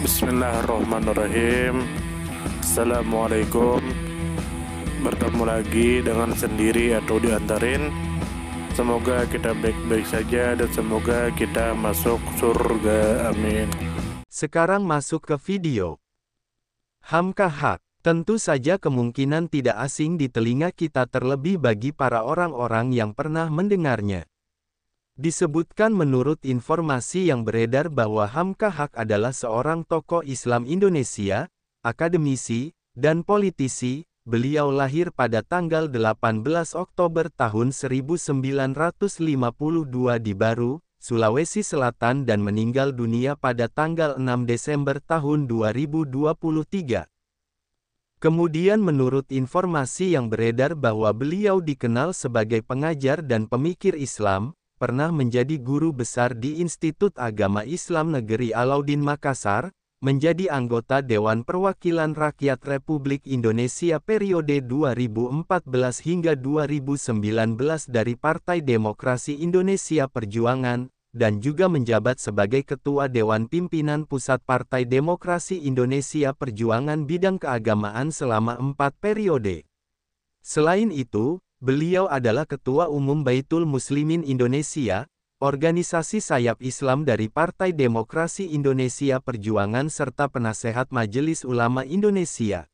Bismillahirrahmanirrahim. Assalamualaikum. Bertemu lagi dengan sendiri atau diantarin. Semoga kita baik-baik saja dan semoga kita masuk surga. Amin. Sekarang masuk ke video. Hamka Haq. Tentu saja kemungkinan tidak asing di telinga kita, terlebih bagi para orang-orang yang pernah mendengarnya. Disebutkan menurut informasi yang beredar bahwa Hamka Haq adalah seorang tokoh Islam Indonesia, akademisi, dan politisi. Beliau lahir pada tanggal 18 Oktober tahun 1952 di Baru, Sulawesi Selatan dan meninggal dunia pada tanggal 6 Desember tahun 2023. Kemudian menurut informasi yang beredar bahwa beliau dikenal sebagai pengajar dan pemikir Islam, pernah menjadi guru besar di Institut Agama Islam Negeri Alauddin Makassar, menjadi anggota Dewan Perwakilan Rakyat Republik Indonesia periode 2014 hingga 2019 dari Partai Demokrasi Indonesia Perjuangan, dan juga menjabat sebagai Ketua Dewan Pimpinan Pusat Partai Demokrasi Indonesia Perjuangan bidang keagamaan selama 4 periode. Selain itu, beliau adalah Ketua Umum Baitul Muslimin Indonesia, organisasi sayap Islam dari Partai Demokrasi Indonesia Perjuangan serta penasehat Majelis Ulama Indonesia.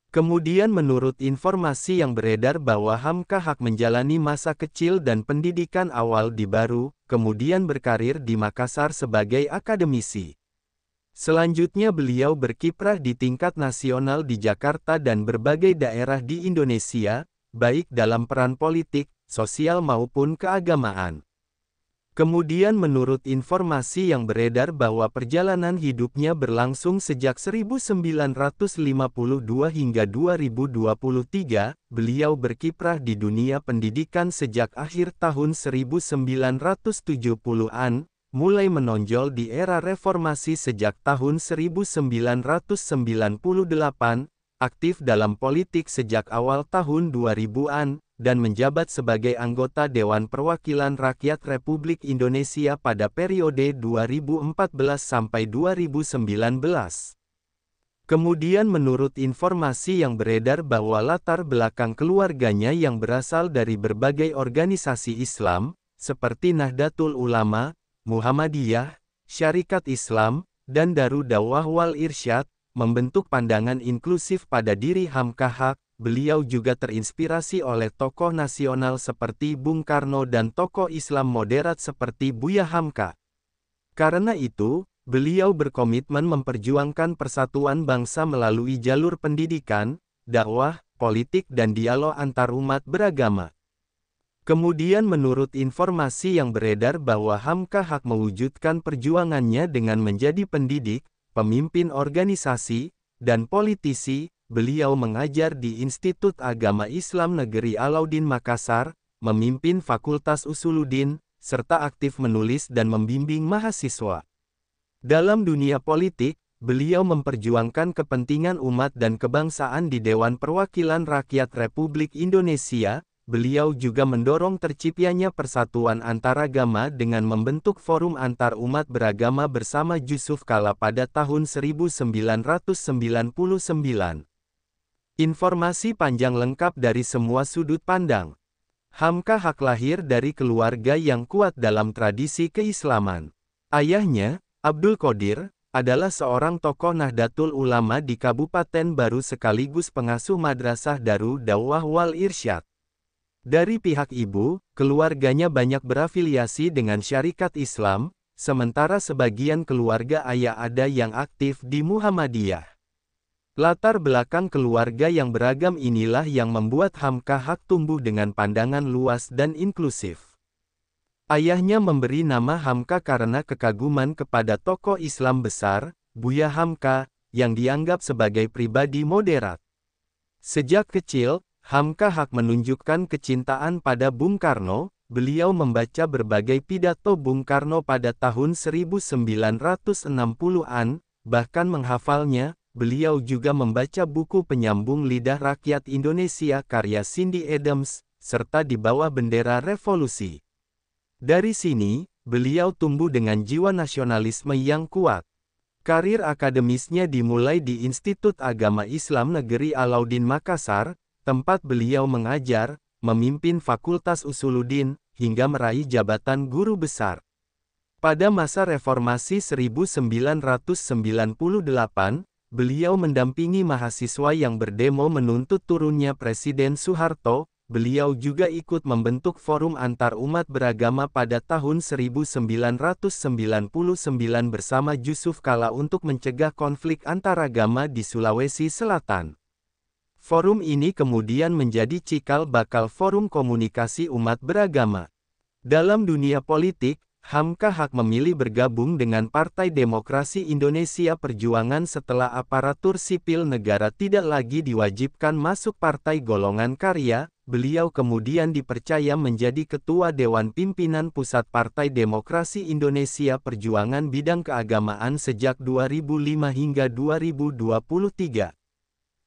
Kemudian menurut informasi yang beredar bahwa Hamka Haq menjalani masa kecil dan pendidikan awal di Baru, kemudian berkarir di Makassar sebagai akademisi. Selanjutnya beliau berkiprah di tingkat nasional di Jakarta dan berbagai daerah di Indonesia, baik dalam peran politik, sosial maupun keagamaan. Kemudian menurut informasi yang beredar bahwa perjalanan hidupnya berlangsung sejak 1952 hingga 2023, beliau berkiprah di dunia pendidikan sejak akhir tahun 1970-an, mulai menonjol di era reformasi sejak tahun 1998, aktif dalam politik sejak awal tahun 2000-an, dan menjabat sebagai anggota Dewan Perwakilan Rakyat Republik Indonesia pada periode 2014 sampai 2019. Kemudian menurut informasi yang beredar bahwa latar belakang keluarganya yang berasal dari berbagai organisasi Islam, seperti Nahdlatul Ulama, Muhammadiyah, Syarikat Islam, dan Darud Dawah wal Irsyad, membentuk pandangan inklusif pada diri Hamka Haq. Beliau juga terinspirasi oleh tokoh nasional seperti Bung Karno dan tokoh Islam moderat seperti Buya Hamka. Karena itu, beliau berkomitmen memperjuangkan persatuan bangsa melalui jalur pendidikan, dakwah, politik dan dialog antarumat beragama. Kemudian menurut informasi yang beredar bahwa Hamka Haq mewujudkan perjuangannya dengan menjadi pendidik, pemimpin organisasi, dan politisi. Beliau mengajar di Institut Agama Islam Negeri Alauddin Makassar, memimpin Fakultas Usuluddin, serta aktif menulis dan membimbing mahasiswa. Dalam dunia politik, beliau memperjuangkan kepentingan umat dan kebangsaan di Dewan Perwakilan Rakyat Republik Indonesia. Beliau juga mendorong terciptanya persatuan antaragama dengan membentuk Forum Antar Umat Beragama bersama Yusuf Kala pada tahun 1999. Informasi panjang lengkap dari semua sudut pandang. Hamka Haq lahir dari keluarga yang kuat dalam tradisi keislaman. Ayahnya, Abdul Qodir, adalah seorang tokoh Nahdlatul Ulama di Kabupaten Baru sekaligus pengasuh Madrasah Darud Dawah wal Irsyad. Dari pihak ibu, keluarganya banyak berafiliasi dengan Syarikat Islam, sementara sebagian keluarga ayah ada yang aktif di Muhammadiyah. Latar belakang keluarga yang beragam inilah yang membuat Hamka Haq tumbuh dengan pandangan luas dan inklusif. Ayahnya memberi nama Hamka karena kekaguman kepada tokoh Islam besar, Buya Hamka, yang dianggap sebagai pribadi moderat. Sejak kecil, Hamka Haq menunjukkan kecintaan pada Bung Karno. Beliau membaca berbagai pidato Bung Karno pada tahun 1960-an, bahkan menghafalnya. Beliau juga membaca buku penyambung Lidah Rakyat Indonesia karya Cindy Adams, serta di bawah bendera revolusi. Dari sini, beliau tumbuh dengan jiwa nasionalisme yang kuat. Karir akademisnya dimulai di Institut Agama Islam Negeri Alauddin Makassar, tempat beliau mengajar, memimpin Fakultas Usuluddin, hingga meraih jabatan guru besar. Pada masa reformasi 1998, beliau mendampingi mahasiswa yang berdemo menuntut turunnya Presiden Soeharto. Beliau juga ikut membentuk Forum Antar Umat Beragama pada tahun 1999 bersama Jusuf Kalla untuk mencegah konflik antaragama di Sulawesi Selatan. Forum ini kemudian menjadi cikal bakal Forum Komunikasi Umat Beragama. Dalam dunia politik, Hamka Haq memilih bergabung dengan Partai Demokrasi Indonesia Perjuangan setelah aparatur sipil negara tidak lagi diwajibkan masuk partai golongan karya. Beliau kemudian dipercaya menjadi Ketua Dewan Pimpinan Pusat Partai Demokrasi Indonesia Perjuangan bidang keagamaan sejak 2005 hingga 2023.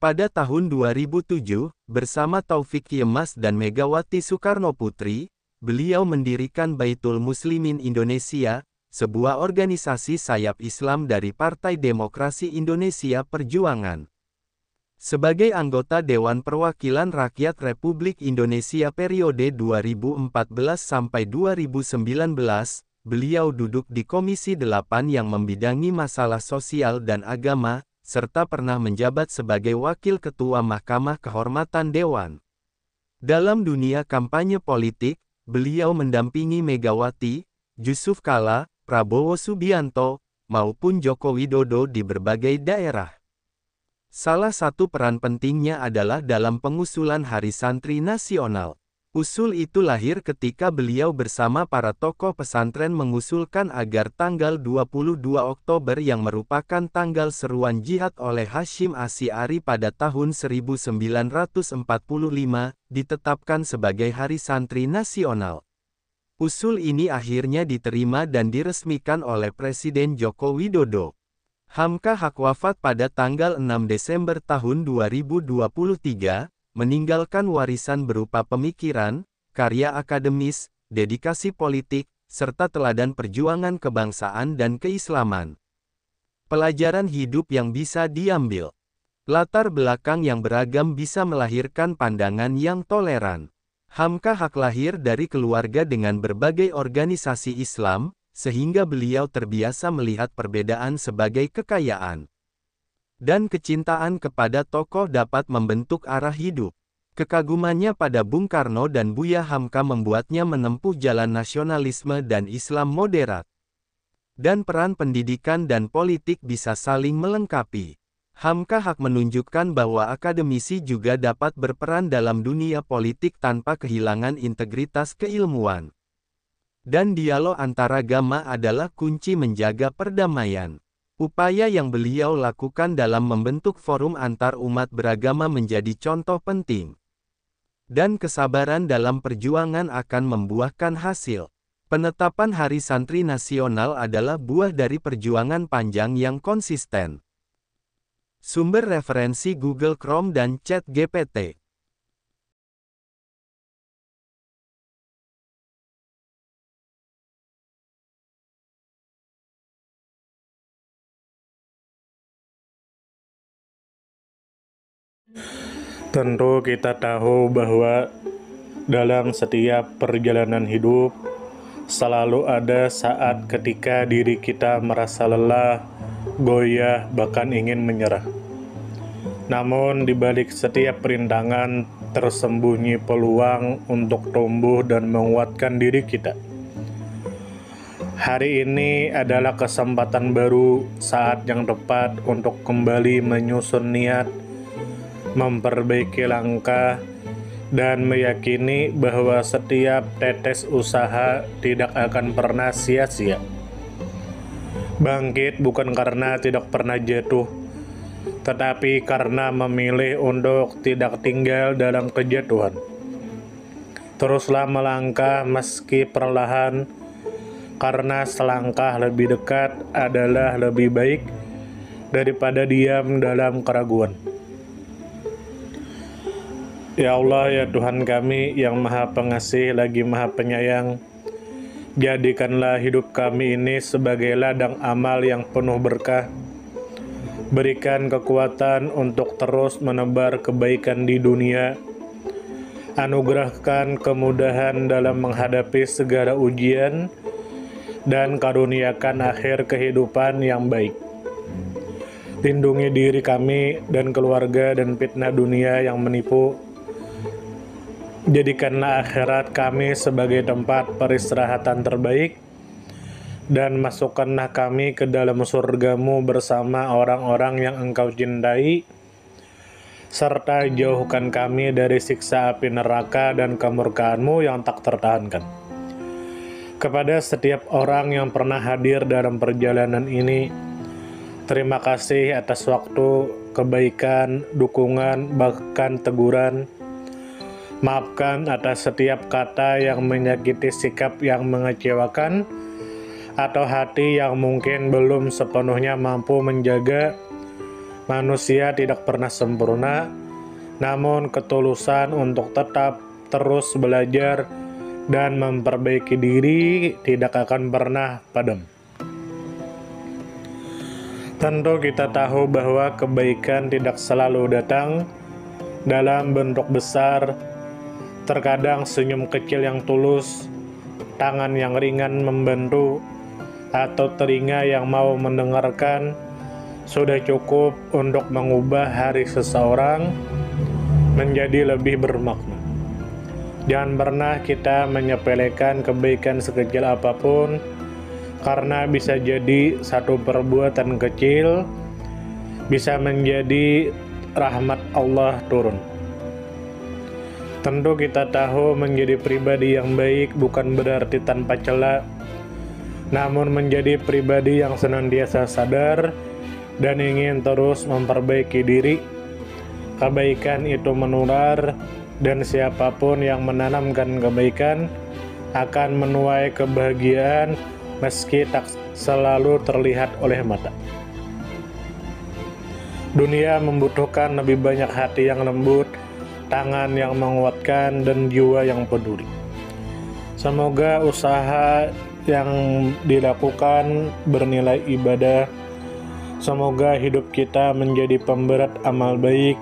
Pada tahun 2007, bersama Taufik Yemas dan Megawati Soekarnoputri, beliau mendirikan Baitul Muslimin Indonesia, sebuah organisasi sayap Islam dari Partai Demokrasi Indonesia Perjuangan. Sebagai anggota Dewan Perwakilan Rakyat Republik Indonesia periode 2014 sampai 2019, beliau duduk di Komisi 8 yang membidangi masalah sosial dan agama, serta pernah menjabat sebagai Wakil Ketua Mahkamah Kehormatan Dewan. Dalam dunia kampanye politik, beliau mendampingi Megawati, Jusuf Kalla, Prabowo Subianto, maupun Joko Widodo di berbagai daerah. Salah satu peran pentingnya adalah dalam pengusulan Hari Santri Nasional. Usul itu lahir ketika beliau bersama para tokoh pesantren mengusulkan agar tanggal 22 Oktober yang merupakan tanggal seruan jihad oleh Hasyim Asy'ari pada tahun 1945, ditetapkan sebagai Hari Santri Nasional. Usul ini akhirnya diterima dan diresmikan oleh Presiden Joko Widodo. Hamka Haq wafat pada tanggal 6 Desember tahun 2023, meninggalkan warisan berupa pemikiran, karya akademis, dedikasi politik, serta teladan perjuangan kebangsaan dan keislaman. Pelajaran hidup yang bisa diambil. Latar belakang yang beragam bisa melahirkan pandangan yang toleran. Hamka Haq lahir dari keluarga dengan berbagai organisasi Islam, sehingga beliau terbiasa melihat perbedaan sebagai kekayaan. Dan kecintaan kepada tokoh dapat membentuk arah hidup. Kekagumannya pada Bung Karno dan Buya Hamka membuatnya menempuh jalan nasionalisme dan Islam moderat. Dan peran pendidikan dan politik bisa saling melengkapi. Hamka Haq menunjukkan bahwa akademisi juga dapat berperan dalam dunia politik tanpa kehilangan integritas keilmuan. Dan dialog antaragama adalah kunci menjaga perdamaian. Upaya yang beliau lakukan dalam membentuk forum antar umat beragama menjadi contoh penting. Dan kesabaran dalam perjuangan akan membuahkan hasil. Penetapan Hari Santri Nasional adalah buah dari perjuangan panjang yang konsisten. Sumber referensi Google Chrome dan ChatGPT. Tentu kita tahu bahwa dalam setiap perjalanan hidup selalu ada saat ketika diri kita merasa lelah, goyah, bahkan ingin menyerah. Namun di balik setiap perintangan tersembunyi peluang untuk tumbuh dan menguatkan diri kita. Hari ini adalah kesempatan baru, saat yang tepat untuk kembali menyusun niat, memperbaiki langkah, dan meyakini bahwa setiap tetes usaha tidak akan pernah sia-sia. Bangkit bukan karena tidak pernah jatuh, tetapi karena memilih untuk tidak tinggal dalam kejatuhan. Teruslah melangkah meski perlahan, karena selangkah lebih dekat adalah lebih baik daripada diam dalam keraguan. Ya Allah, ya Tuhan kami yang Maha Pengasih lagi Maha Penyayang, Jadikanlah hidup kami ini sebagai ladang amal yang penuh berkah. Berikan kekuatan untuk terus menebar kebaikan di dunia. Anugerahkan kemudahan dalam menghadapi segala ujian, dan karuniakan akhir kehidupan yang baik. Lindungi diri kami dan keluarga dan fitnah dunia yang menipu. Jadikanlah akhirat kami sebagai tempat peristirahatan terbaik, dan masukkanlah kami ke dalam surgamu bersama orang-orang yang Engkau cintai, serta jauhkan kami dari siksa api neraka dan kemurkaanmu yang tak tertahankan. Kepada setiap orang yang pernah hadir dalam perjalanan ini, terima kasih atas waktu, kebaikan, dukungan, bahkan teguran. Maafkan atas setiap kata yang menyakiti, sikap yang mengecewakan, atau hati yang mungkin belum sepenuhnya mampu menjaga. Manusia tidak pernah sempurna, namun ketulusan untuk tetap terus belajar dan memperbaiki diri tidak akan pernah padam. Tentu kita tahu bahwa kebaikan tidak selalu datang dalam bentuk besar. Terkadang senyum kecil yang tulus, tangan yang ringan membantu, atau telinga yang mau mendengarkan sudah cukup untuk mengubah hari seseorang menjadi lebih bermakna. Jangan pernah kita menyepelekan kebaikan sekecil apapun, karena bisa jadi satu perbuatan kecil bisa menjadi rahmat Allah turun. Tentu kita tahu menjadi pribadi yang baik bukan berarti tanpa celah, namun menjadi pribadi yang senantiasa sadar dan ingin terus memperbaiki diri. Kebaikan itu menular, dan siapapun yang menanamkan kebaikan akan menuai kebahagiaan meski tak selalu terlihat oleh mata. Dunia membutuhkan lebih banyak hati yang lembut, tangan yang menguatkan, dan jiwa yang peduli. Semoga usaha yang dilakukan bernilai ibadah. Semoga hidup kita menjadi pemberat amal baik,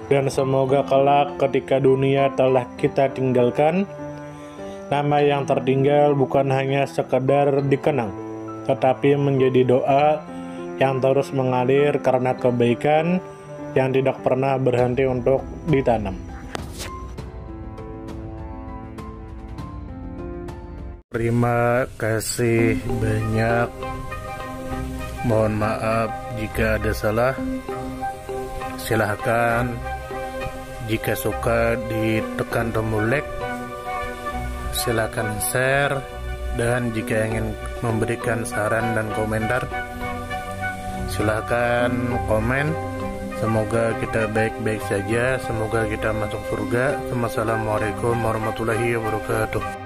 dan semoga kelak ketika dunia telah kita tinggalkan, nama yang tertinggal bukan hanya sekedar dikenang, tetapi menjadi doa yang terus mengalir karena kebaikan yang tidak pernah berhenti untuk ditanam. Terima kasih banyak. Mohon maaf jika ada salah. Silahkan jika suka ditekan tombol like, silahkan share, dan jika ingin memberikan saran dan komentar, silahkan komen. Semoga kita baik-baik saja, semoga kita masuk surga. Wassalamualaikum warahmatullahi wabarakatuh.